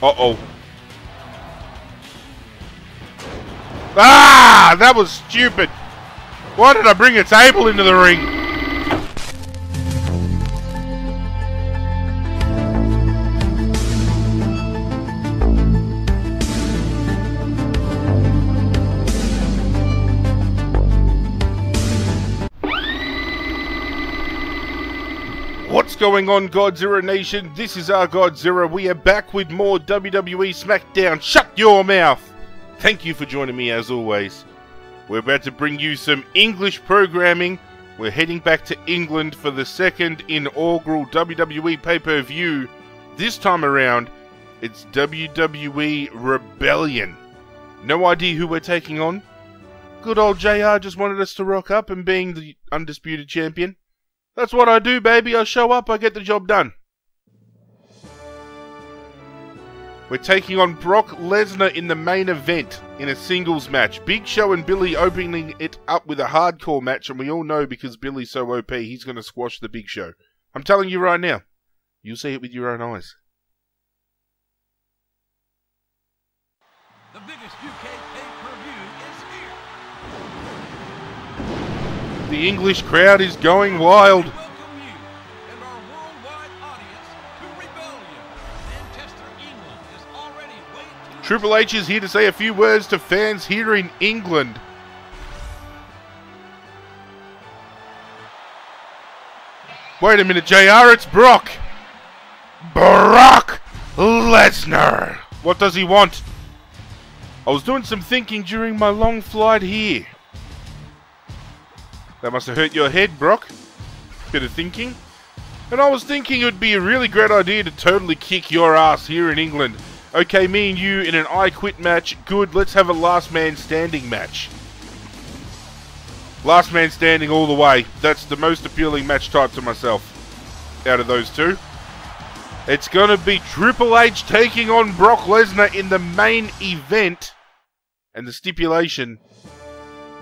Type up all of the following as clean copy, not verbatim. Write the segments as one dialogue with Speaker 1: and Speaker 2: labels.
Speaker 1: Uh-oh. Ah! That was stupid. Why did I bring a table into the ring? What's going on, Godzirra Nation? This is ArghGodzirra. We are back with more WWE SmackDown. Shut your mouth! Thank you for joining me as always. We're about to bring you some English programming. We're heading back to England for the second inaugural WWE pay-per-view. This time around, it's WWE Rebellion. No idea who we're taking on. Good old JR just wanted us to rock up and being the undisputed champion. That's what I do, baby. I show up, I get the job done. We're taking on Brock Lesnar in the main event in a singles match. Big Show and Billy opening it up with a hardcore match, and we all know because Billy's so OP, he's going to squash the Big Show. I'm telling you right now, you'll see it with your own eyes.
Speaker 2: The biggest UK pay-per-view is here.
Speaker 1: The English crowd is going wild.
Speaker 2: We welcome you and our worldwide audience to Rebellion. Manchester, England is already way too...
Speaker 1: Triple H is here to say a few words to fans here in England. Wait a minute, JR, it's Brock. Brock Lesnar. What does he want? I was doing some thinking during my long flight here. That must have hurt your head, Brock. Bit of thinking. And I was thinking it would be a really great idea to totally kick your ass here in England. Okay, me and you in an I Quit match. Good, let's have a last man standing match. Last man standing all the way. That's the most appealing match type to myself out of those two. It's going to be Triple H taking on Brock Lesnar in the main event. And the stipulation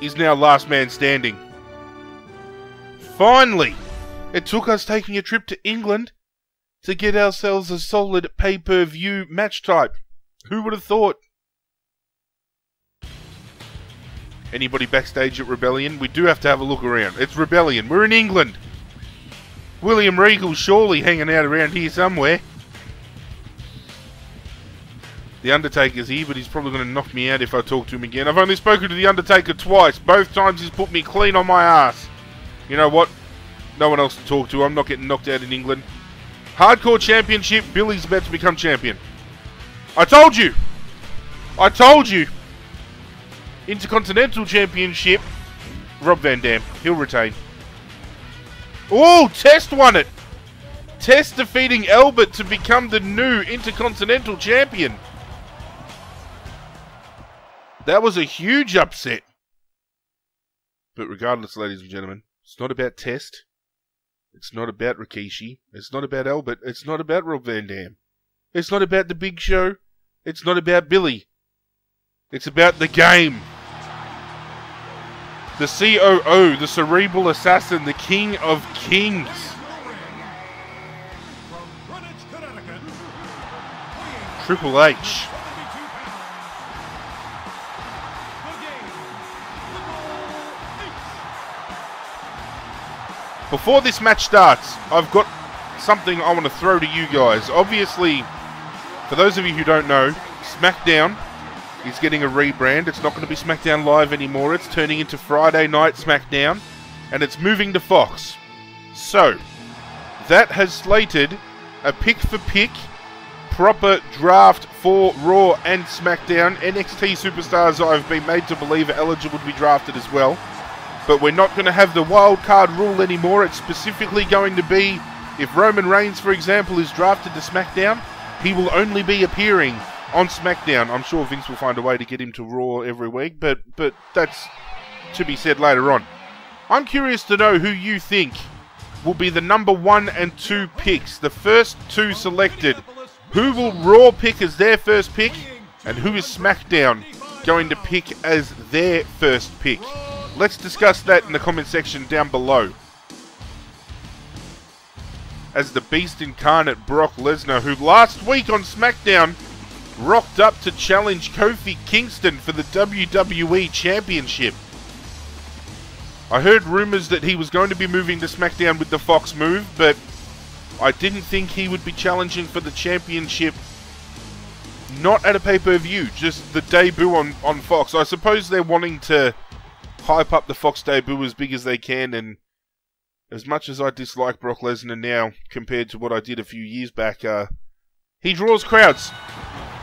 Speaker 1: is now last man standing. Finally! It took us taking a trip to England to get ourselves a solid pay-per-view match type. Who would have thought? Anybody backstage at Rebellion? We do have to have a look around. It's Rebellion. We're in England. William Regal's surely hanging out around here somewhere. The Undertaker's here, but he's probably going to knock me out if I talk to him again. I've only spoken to The Undertaker twice. Both times he's put me clean on my ass. You know what? No one else to talk to. I'm not getting knocked out in England. Hardcore Championship. Billy's about to become champion. I told you! I told you! Intercontinental Championship. Rob Van Dam. He'll retain. Oh, Test won it! Test defeating Albert to become the new Intercontinental Champion. That was a huge upset. But regardless, ladies and gentlemen, it's not about Test. It's not about Rikishi. It's not about Albert. It's not about Rob Van Dam. It's not about the Big Show. It's not about Billy. It's about the game. The COO, the Cerebral Assassin, the King of Kings. Triple H. Before this match starts, I've got something I want to throw to you guys. Obviously, for those of you who don't know, SmackDown is getting a rebrand. It's not going to be SmackDown Live anymore. It's turning into Friday Night SmackDown, and it's moving to Fox. So, that has slated a pick-for-pick, proper draft for Raw and SmackDown. NXT superstars I've been made to believe are eligible to be drafted as well. But we're not going to have the wild card rule anymore. It's specifically going to be, if Roman Reigns, for example, is drafted to SmackDown, he will only be appearing on SmackDown. I'm sure Vince will find a way to get him to Raw every week, but that's to be said later on. I'm curious to know who you think will be the number 1 and 2 picks, the first two selected. Who will Raw pick as their first pick, and who is SmackDown going to pick as their first pick? Let's discuss that in the comment section down below. As the Beast Incarnate Brock Lesnar, who last week on SmackDown rocked up to challenge Kofi Kingston for the WWE Championship. I heard rumours that he was going to be moving to SmackDown with the Fox move, but I didn't think he would be challenging for the championship, not at a pay-per-view, just the debut on Fox. I suppose they're wanting to hype up the Fox debut as big as they can, and as much as I dislike Brock Lesnar now compared to what I did a few years back, he draws crowds.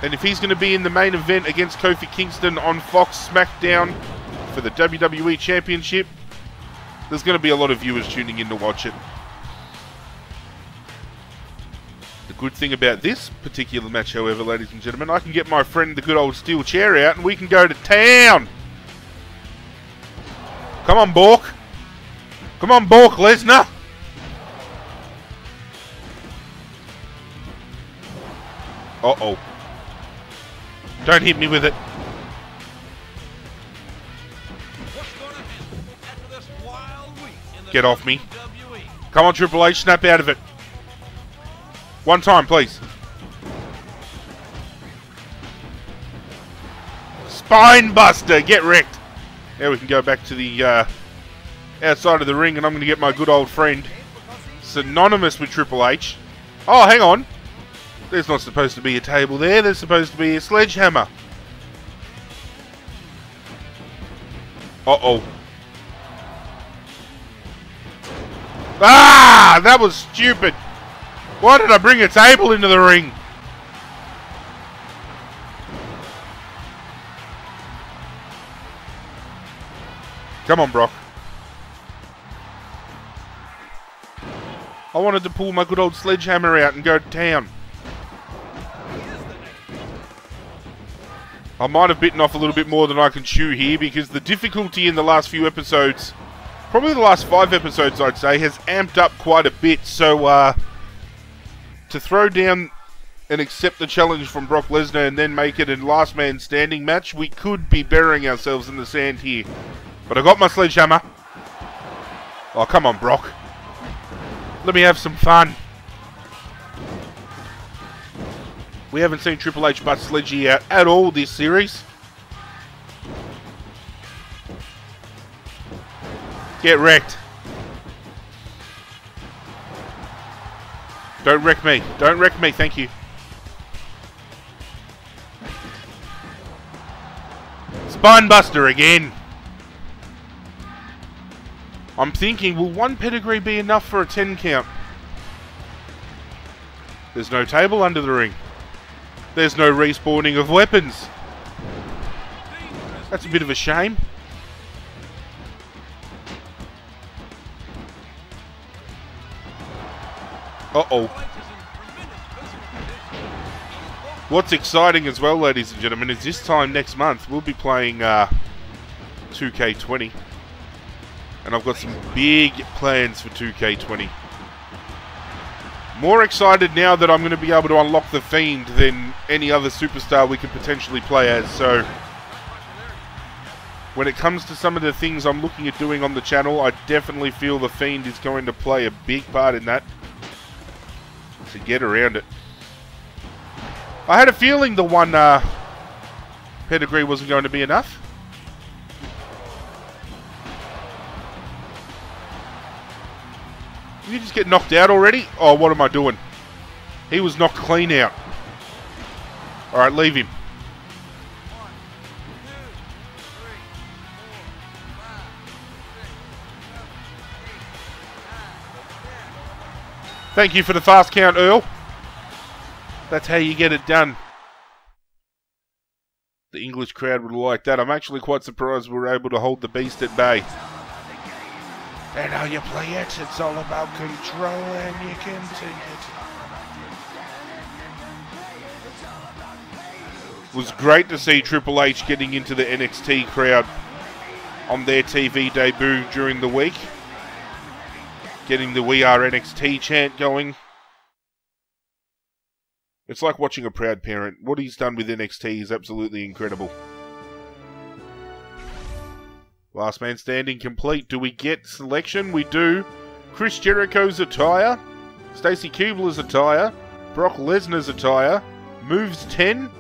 Speaker 1: And if he's going to be in the main event against Kofi Kingston on Fox SmackDown for the WWE Championship, there's going to be a lot of viewers tuning in to watch it. The good thing about this particular match, however, ladies and gentlemen, I can get my friend the good old steel chair out and we can go to town. Come on, Bork. Come on, Bork Lesnar. Uh-oh. Don't hit me with it. Get off me. Come on, Triple H, snap out of it. One time, please. Spine buster, get wrecked. Now we can go back to the outside of the ring, and I'm going to get my good old friend, synonymous with Triple H. Oh, hang on. There's not supposed to be a table there. There's supposed to be a sledgehammer. Uh-oh. Ah! That was stupid. Why did I bring a table into the ring? Come on, Brock. I wanted to pull my good old sledgehammer out and go to town. I might have bitten off a little bit more than I can chew here, because the difficulty in the last few episodes, probably the last 5 episodes I'd say, has amped up quite a bit. So to throw down and accept the challenge from Brock Lesnar and then make it a last man standing match, we could be burying ourselves in the sand here. But I got my sledgehammer. Oh, come on, Brock. Let me have some fun. We haven't seen Triple H butt Sledgy out at all this series. Get wrecked. Don't wreck me. Don't wreck me, thank you. Spinebuster again. I'm thinking, will one pedigree be enough for a 10 count? There's no table under the ring. There's no respawning of weapons. That's a bit of a shame. Uh-oh. What's exciting as well, ladies and gentlemen, is this time next month we'll be playing 2K20. And I've got some big plans for 2K20. More excited now that I'm going to be able to unlock the Fiend than any other superstar we could potentially play as. So, when it comes to some of the things I'm looking at doing on the channel, I definitely feel the Fiend is going to play a big part in that. To get around it. I had a feeling the one pedigree wasn't going to be enough. Did you just get knocked out already? Oh, what am I doing? He was knocked clean out. Alright, leave him. Thank you for the fast count, Earl. That's how you get it done. The English crowd would like that. I'm actually quite surprised we were able to hold the beast at bay. And how you play it, it's all about control and you can take it. It was great to see Triple H getting into the NXT crowd on their TV debut during the week. Getting the We Are NXT chant going. It's like watching a proud parent. What he's done with NXT is absolutely incredible. Last man standing complete. Do we get selection? We do. Chris Jericho's attire. Stacy Keibler's attire. Brock Lesnar's attire. Moves 10.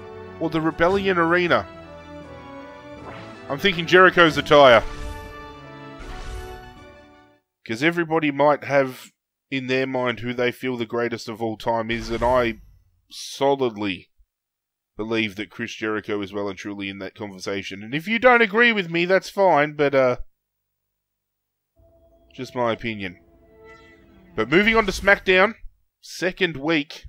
Speaker 1: or the Rebellion Arena? I'm thinking Jericho's attire. Because everybody might have in their mind who they feel the greatest of all time is, and I solidly believe that Chris Jericho is well and truly in that conversation. And if you don't agree with me, that's fine, but just my opinion. But moving on to SmackDown, second week.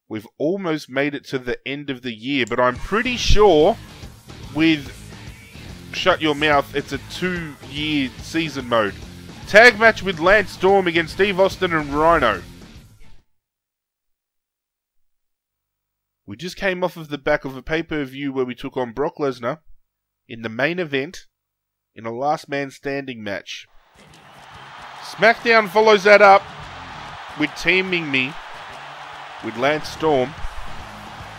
Speaker 1: We've almost made it to the end of the year, but I'm pretty sure with Shut Your Mouth, it's a 2-year season mode. Tag match with Lance Storm against Steve Austin and Rhino. We just came off of the back of a pay-per-view where we took on Brock Lesnar in the main event in a last man standing match. SmackDown follows that up with teaming me with Lance Storm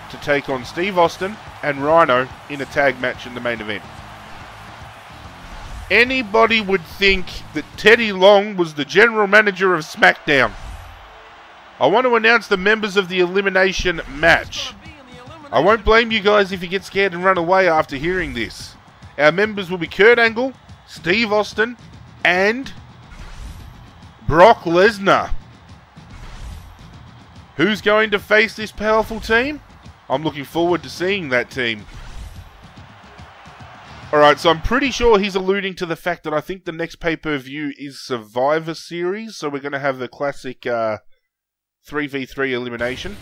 Speaker 1: to take on Steve Austin and Rhino in a tag match in the main event. Anybody would think that Teddy Long was the general manager of SmackDown. I want to announce the members of the elimination match. I won't blame you guys if you get scared and run away after hearing this. Our members will be Kurt Angle, Steve Austin, and Brock Lesnar. Who's going to face this powerful team? I'm looking forward to seeing that team. Alright, so I'm pretty sure he's alluding to the fact that I think the next pay-per-view is Survivor Series, so we're going to have the classic 3v3 elimination.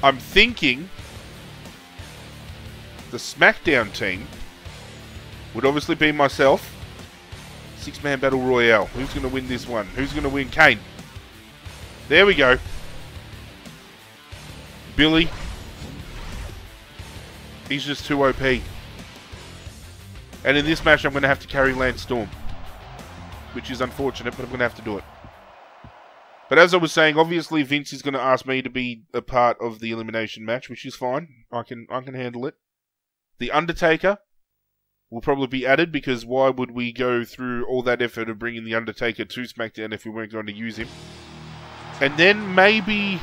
Speaker 1: I'm thinking the SmackDown team would obviously be myself. 6-man battle royale. Who's going to win this one? Who's going to win? Kane. There we go. Billy. He's just too OP. And in this match, I'm going to have to carry Lance Storm. Which is unfortunate, but I'm going to have to do it. But as I was saying, obviously Vince is going to ask me to be a part of the elimination match, which is fine. I can handle it. The Undertaker will probably be added, because why would we go through all that effort of bringing the Undertaker to SmackDown if we weren't going to use him? And then maybe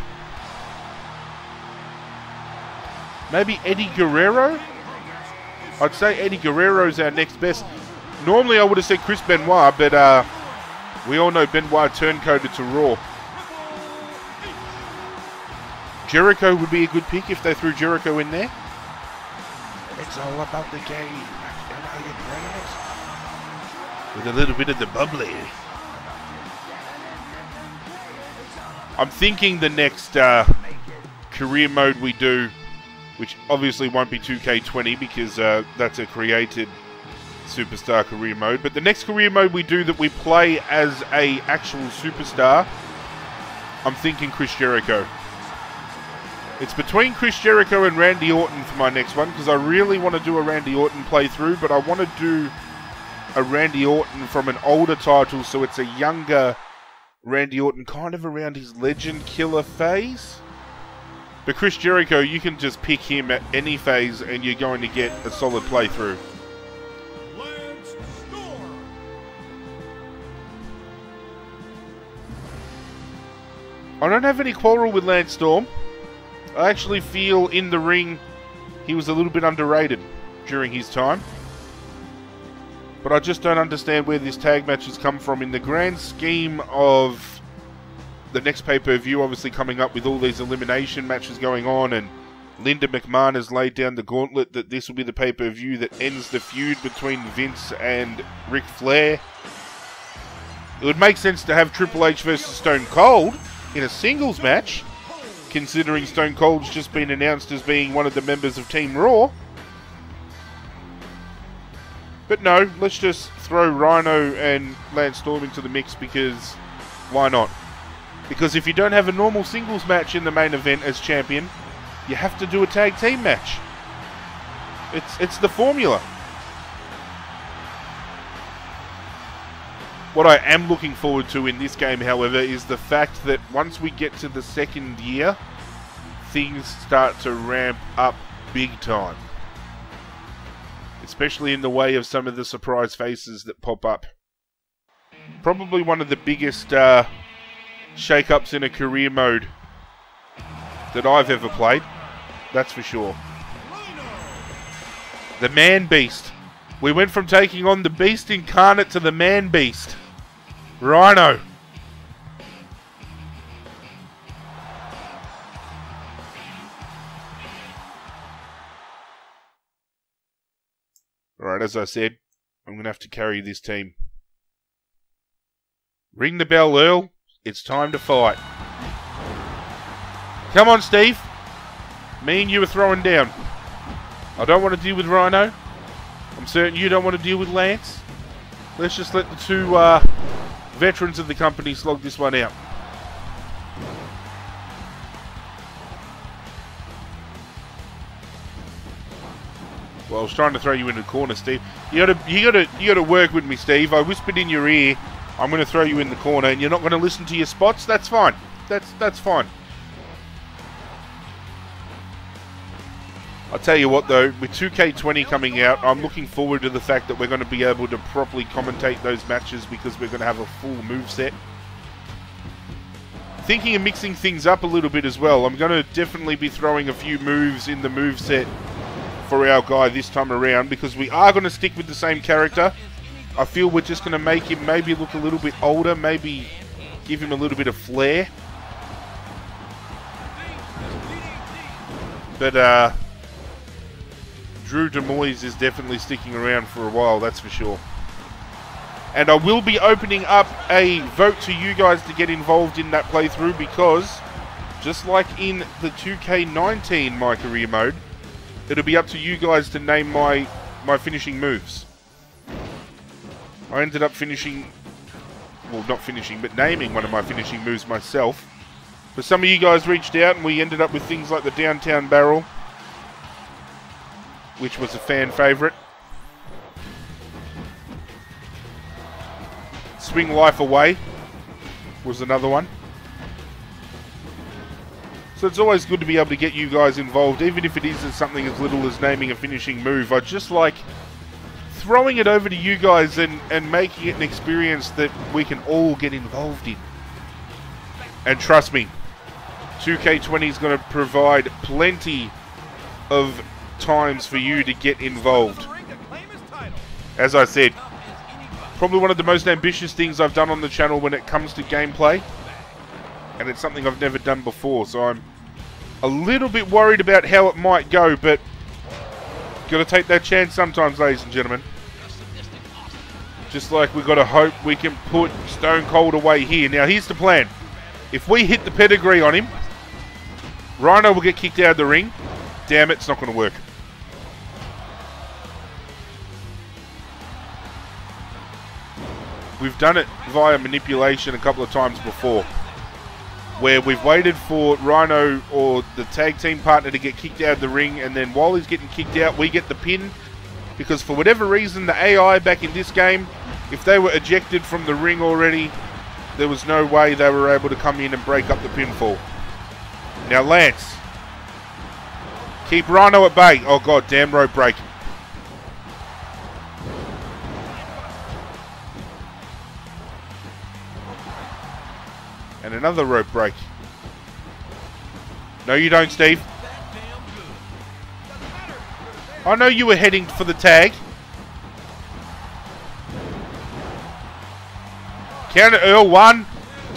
Speaker 1: Eddie Guerrero? I'd say Eddie Guerrero's our next best. Normally I would have said Chris Benoit, but we all know Benoit turncoated to Raw. Jericho would be a good pick if they threw Jericho in there. It's all about the game. And how you play it. With a little bit of the bubbly. I'm thinking the next career mode we do, which obviously won't be 2K20 because that's a created superstar career mode. But the next career mode we do that we play as a actual superstar, I'm thinking Chris Jericho. It's between Chris Jericho and Randy Orton for my next one, because I really want to do a Randy Orton playthrough, but I want to do a Randy Orton from an older title, so it's a younger Randy Orton, kind of around his legend killer phase. But Chris Jericho, you can just pick him at any phase and you're going to get a solid playthrough.
Speaker 2: Lance Storm.
Speaker 1: I don't have any quarrel with Lance Storm. I actually feel in the ring he was a little bit underrated during his time. But I just don't understand where this tag match has come from in the grand scheme of the next pay-per-view, obviously coming up with all these elimination matches going on, and Linda McMahon has laid down the gauntlet that this will be the pay-per-view that ends the feud between Vince and Ric Flair. It would make sense to have Triple H versus Stone Cold in a singles match, considering Stone Cold's just been announced as being one of the members of Team Raw. But no, let's just throw Rhino and Lance Storm into the mix, because why not? Because if you don't have a normal singles match in the main event as champion, you have to do a tag team match. It's the formula. What I am looking forward to in this game, however, is the fact that once we get to the second year, things start to ramp up big time. Especially in the way of some of the surprise faces that pop up. Probably one of the biggest shake-ups in a career mode that I've ever played. That's for sure. The Man Beast. We went from taking on the Beast Incarnate to the Man Beast. Rhino. Alright, as I said, I'm going to have to carry this team. Ring the bell, Earl. It's time to fight. Come on, Steve. Me and you are throwing down. I don't want to deal with Rhino. I'm certain you don't want to deal with Lance. Let's just let the two veterans of the company slog this one out. Well, I was trying to throw you in the corner, Steve. You gotta work with me, Steve. I whispered in your ear, I'm gonna throw you in the corner, and you're not gonna listen to your spots. That's fine. That's fine. I'll tell you what, though, with 2K20 coming out, I'm looking forward to the fact that we're going to be able to properly commentate those matches because we're going to have a full moveset. Thinking of mixing things up a little bit as well. I'm going to definitely be throwing a few moves in the moveset for our guy this time around because we are going to stick with the same character. I feel we're just going to make him maybe look a little bit older, maybe give him a little bit of flair. But, Drew DeMoyes is definitely sticking around for a while, that's for sure. And I will be opening up a vote to you guys to get involved in that playthrough because, just like in the 2K19 My Career mode, it'll be up to you guys to name my finishing moves. I ended up finishing, well, not finishing, but naming one of my finishing moves myself. But some of you guys reached out and we ended up with things like the Downtown Barrel, which was a fan favourite. Swing Life Away was another one. So it's always good to be able to get you guys involved, even if it is something as little as naming a finishing move. I just like throwing it over to you guys and making it an experience that we can all get involved in. And trust me, 2K20 is going to provide plenty of times for you to get involved. As I said, probably one of the most ambitious things I've done on the channel when it comes to gameplay, and it's something I've never done before, so I'm a little bit worried about how it might go, but gotta take that chance sometimes, ladies and gentlemen. Just like we gotta hope we can put Stone Cold away here. Now here's the plan. If we hit the pedigree on him, Rhino will get kicked out of the ring. Damn it, it's not gonna work. We've done it via manipulation a couple of times before, where we've waited for Rhino or the tag team partner to get kicked out of the ring, and then while he's getting kicked out, we get the pin, because for whatever reason, the AI back in this game, if they were ejected from the ring already, there was no way they were able to come in and break up the pinfall. Now Lance, keep Rhino at bay. Oh god damn, rope break. And another rope break. No, you don't, Steve. I know you were heading for the tag. Count it, Earl. 1,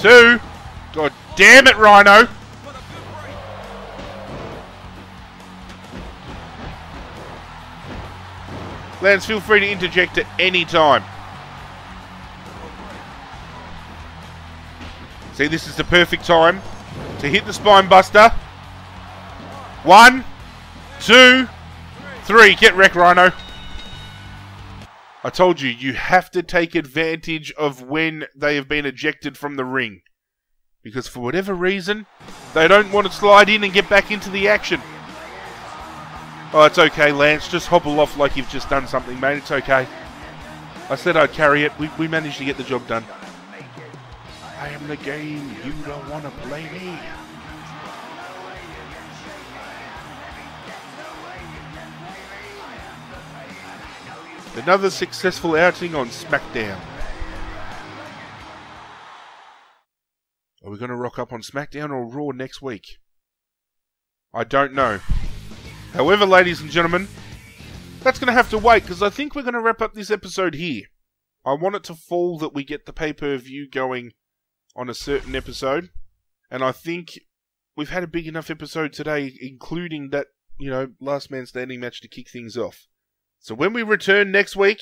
Speaker 1: 2. God damn it, Rhino. Lance, feel free to interject at any time. See, this is the perfect time to hit the spine buster. 1, 2, 3. Get wrecked, Rhino. I told you, you have to take advantage of when they have been ejected from the ring. Because for whatever reason, they don't want to slide in and get back into the action. Oh, it's okay, Lance. Just hobble off like you've just done something, mate. It's okay. I said I'd carry it. We managed to get the job done. I am the game. You don't want to play me. Another successful outing on SmackDown. Are we going to rock up on SmackDown or Raw next week? I don't know. However, ladies and gentlemen, that's going to have to wait, because I think we're going to wrap up this episode here. I want it to fall that we get the pay-per-view going on a certain episode, and I think we've had a big enough episode today, including that, last man standing match to kick things off. So when we return next week,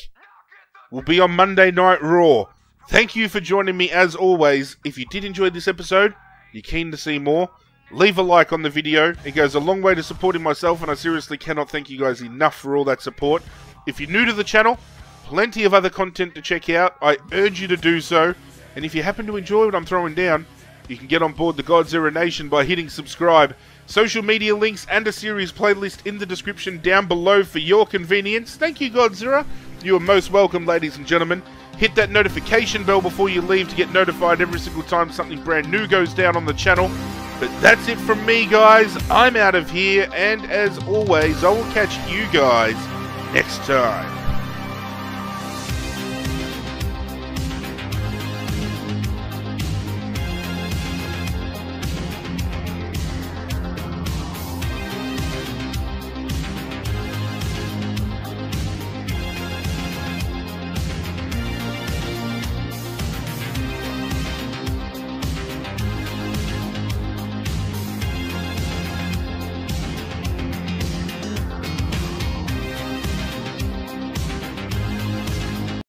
Speaker 1: we'll be on Monday Night Raw. Thank you for joining me as always. If you did enjoy this episode, you're keen to see more, leave a like on the video. It goes a long way to supporting myself, and I seriously cannot thank you guys enough for all that support. If you're new to the channel, plenty of other content to check out. I urge you to do so. And if you happen to enjoy what I'm throwing down, you can get on board the GodzIrra Nation by hitting subscribe. Social media links and a series playlist in the description down below for your convenience. Thank you, GodzIrra. You are most welcome, ladies and gentlemen. Hit that notification bell before you leave to get notified every single time something brand new goes down on the channel. But that's it from me, guys. I'm out of here, and as always, I will catch you guys next time.